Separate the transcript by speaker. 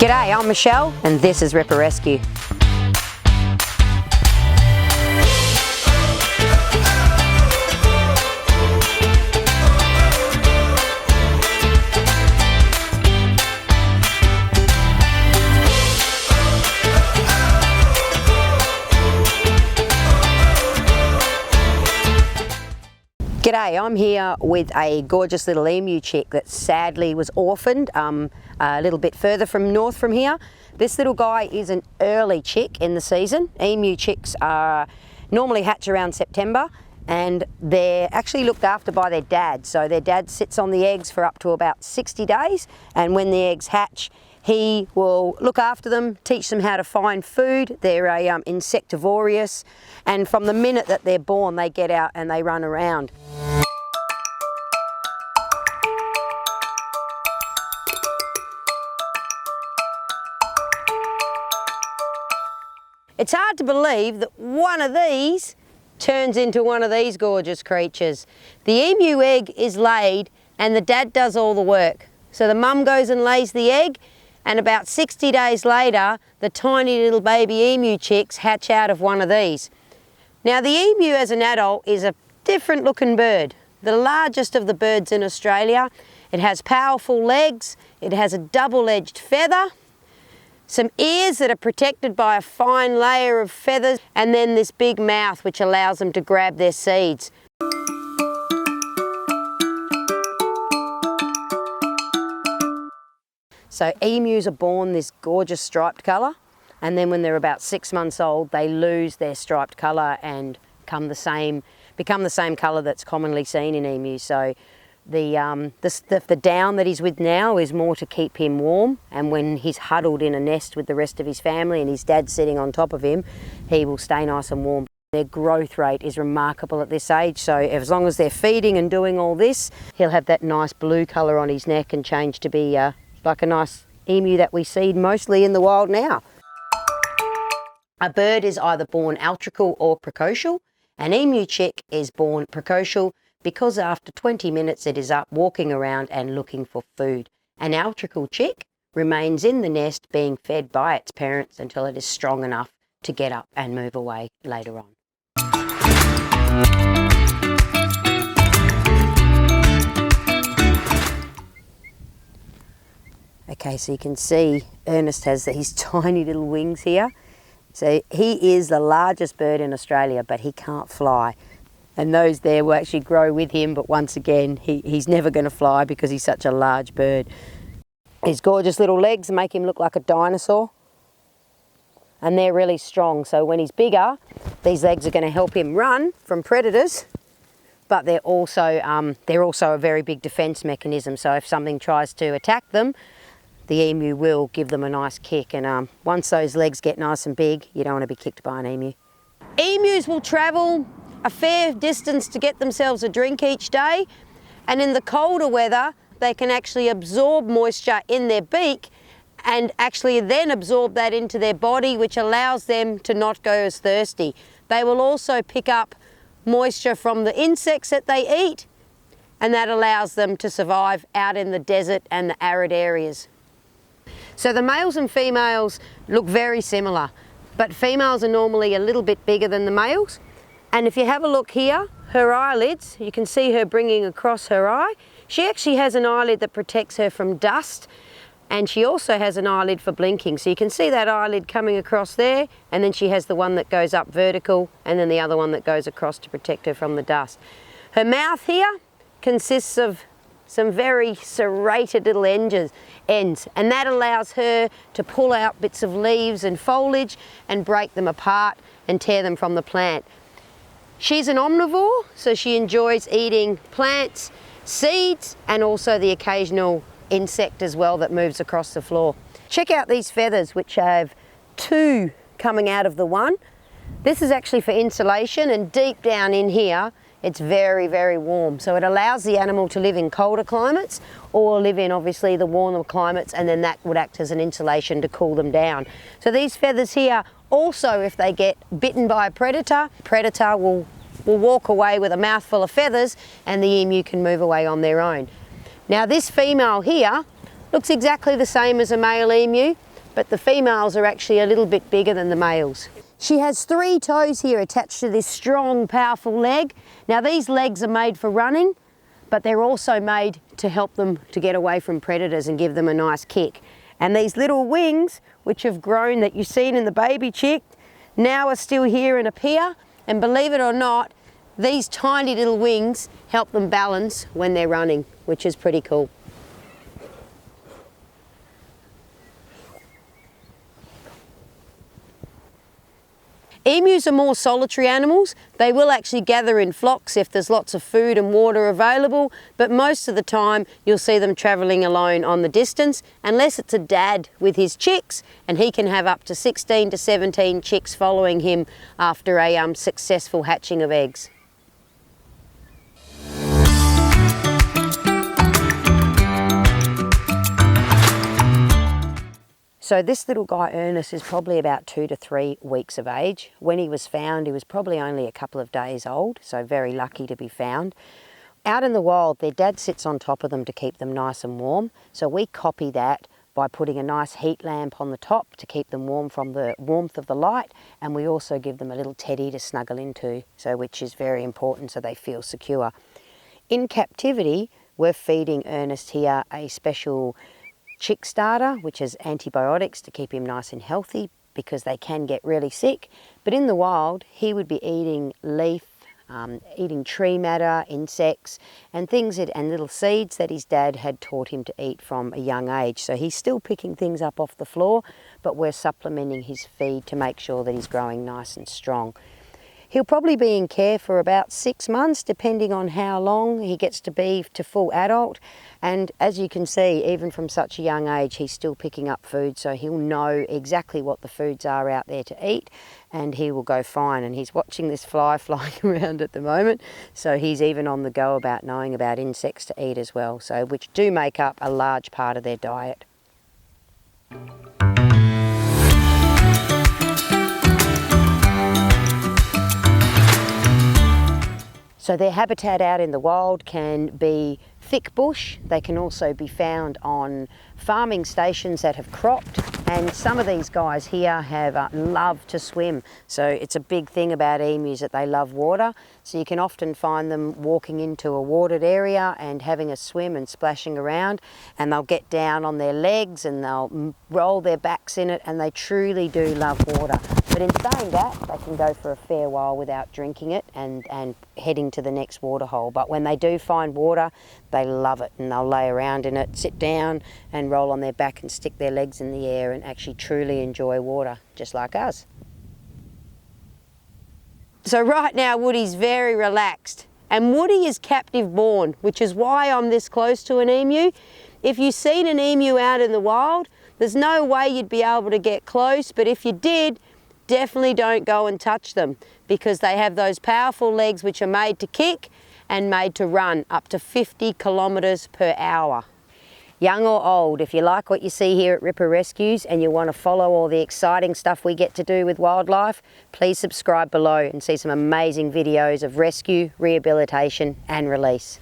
Speaker 1: G'day, I'm Michelle and this is Ripper Rescue. G'day, I'm here with a gorgeous little emu chick that sadly was orphaned a little bit further north from here. This little guy is an early chick in the season. Emu chicks are normally hatch around September and they're actually looked after by their dad. So their dad sits on the eggs for up to about 60 days, and when the eggs hatch, he will look after them, teach them how to find food. They're insectivorous, and from the minute that they're born, they get out and they run around. It's hard to believe that one of these turns into one of these gorgeous creatures. The emu egg is laid and the dad does all the work. So the mum goes and lays the egg, and about 60 days later, the tiny little baby emu chicks hatch out of one of these. Now the emu as an adult is a different looking bird. The largest of the birds in Australia. It has powerful legs, it has a double-edged feather, some ears that are protected by a fine layer of feathers, and then this big mouth which allows them to grab their seeds. So emus are born this gorgeous striped colour, and then when they're about 6 months old they lose their striped colour and become the same colour that's commonly seen in emus. So the down that he's with now is more to keep him warm, and when he's huddled in a nest with the rest of his family and his dad's sitting on top of him, he will stay nice and warm. Their growth rate is remarkable at this age, so as long as they're feeding and doing all this, he'll have that nice blue colour on his neck and change to be like a nice emu that we see mostly in the wild now. A bird is either born altrical or precocial. An emu chick is born precocial because after 20 minutes it is up walking around and looking for food. An altrical chick remains in the nest being fed by its parents until it is strong enough to get up and move away later on. Okay, so you can see Ernest has his tiny little wings here. So he is the largest bird in Australia, but he can't fly. And those there will actually grow with him, but once again, he's never going to fly because he's such a large bird. His gorgeous little legs make him look like a dinosaur. And they're really strong, so when he's bigger, these legs are going to help him run from predators, but they're also a very big defence mechanism. So if something tries to attack them, the emu will give them a nice kick, and once those legs get nice and big, you don't want to be kicked by an emu. Emus will travel a fair distance to get themselves a drink each day, and in the colder weather they can actually absorb moisture in their beak and actually then absorb that into their body, which allows them to not go as thirsty. They will also pick up moisture from the insects that they eat, and that allows them to survive out in the desert and the arid areas. So the males and females look very similar, but females are normally a little bit bigger than the males. And if you have a look here, her eyelids, you can see her bringing across her eye. She actually has an eyelid that protects her from dust, and she also has an eyelid for blinking. So you can see that eyelid coming across there, and then she has the one that goes up vertical, and then the other one that goes across to protect her from the dust. Her mouth here consists of some very serrated little ends, and that allows her to pull out bits of leaves and foliage and break them apart and tear them from the plant. She's an omnivore, so she enjoys eating plants, seeds, and also the occasional insect as well that moves across the floor. Check out these feathers, which have two coming out of the one. This is actually for insulation, and deep down in here, it's very, very warm. So it allows the animal to live in colder climates or live in obviously the warmer climates, and then that would act as an insulation to cool them down. So these feathers here also, if they get bitten by a predator will walk away with a mouthful of feathers, and the emu can move away on their own. Now this female here looks exactly the same as a male emu, but the females are actually a little bit bigger than the males. She has 3 toes here attached to this strong, powerful leg. Now these legs are made for running, but they're also made to help them to get away from predators and give them a nice kick. And these little wings, which have grown that you've seen in the baby chick, now are still here and appear. And believe it or not, these tiny little wings help them balance when they're running, which is pretty cool. Emus are more solitary animals. They will actually gather in flocks if there's lots of food and water available, but most of the time you'll see them travelling alone on the distance, unless it's a dad with his chicks, and he can have up to 16 to 17 chicks following him after a successful hatching of eggs. So this little guy Ernest is probably about 2 to 3 weeks of age. When he was found, he was probably only a couple of days old, so very lucky to be found. Out in the wild, their dad sits on top of them to keep them nice and warm, so we copy that by putting a nice heat lamp on the top to keep them warm from the warmth of the light, and we also give them a little teddy to snuggle into, which is very important so they feel secure. In captivity, we're feeding Ernest here a special chick starter, which is antibiotics to keep him nice and healthy because they can get really sick. But in the wild, he would be eating leaf, eating tree matter, insects, and things and little seeds that his dad had taught him to eat from a young age. So he's still picking things up off the floor, but we're supplementing his feed to make sure that he's growing nice and strong. He'll probably be in care for about 6 months, depending on how long he gets to be to full adult. And as you can see, even from such a young age, he's still picking up food, so he'll know exactly what the foods are out there to eat, and he will go fine. And he's watching this fly flying around at the moment, so he's even on the go about knowing about insects to eat as well, so which do make up a large part of their diet. So their habitat out in the wild can be thick bush. They can also be found on farming stations that have cropped, and some of these guys here have love to swim. So it's a big thing about emus that they love water. So you can often find them walking into a watered area and having a swim and splashing around, and they'll get down on their legs and they'll roll their backs in it, and they truly do love water. But in saying that, they can go for a fair while without drinking it and heading to the next water hole. But when they do find water, they love it, and they'll lay around in it, sit down and roll on their back and stick their legs in the air and actually truly enjoy water, just like us. So right now Woody's very relaxed, and Woody is captive born, which is why I'm this close to an emu. If you've seen an emu out in the wild, there's no way you'd be able to get close, but if you did, definitely don't go and touch them, because they have those powerful legs which are made to kick and made to run up to 50 kilometres per hour. Young or old, if you like what you see here at Ripper Rescues and you want to follow all the exciting stuff we get to do with wildlife, please subscribe below and see some amazing videos of rescue, rehabilitation and release.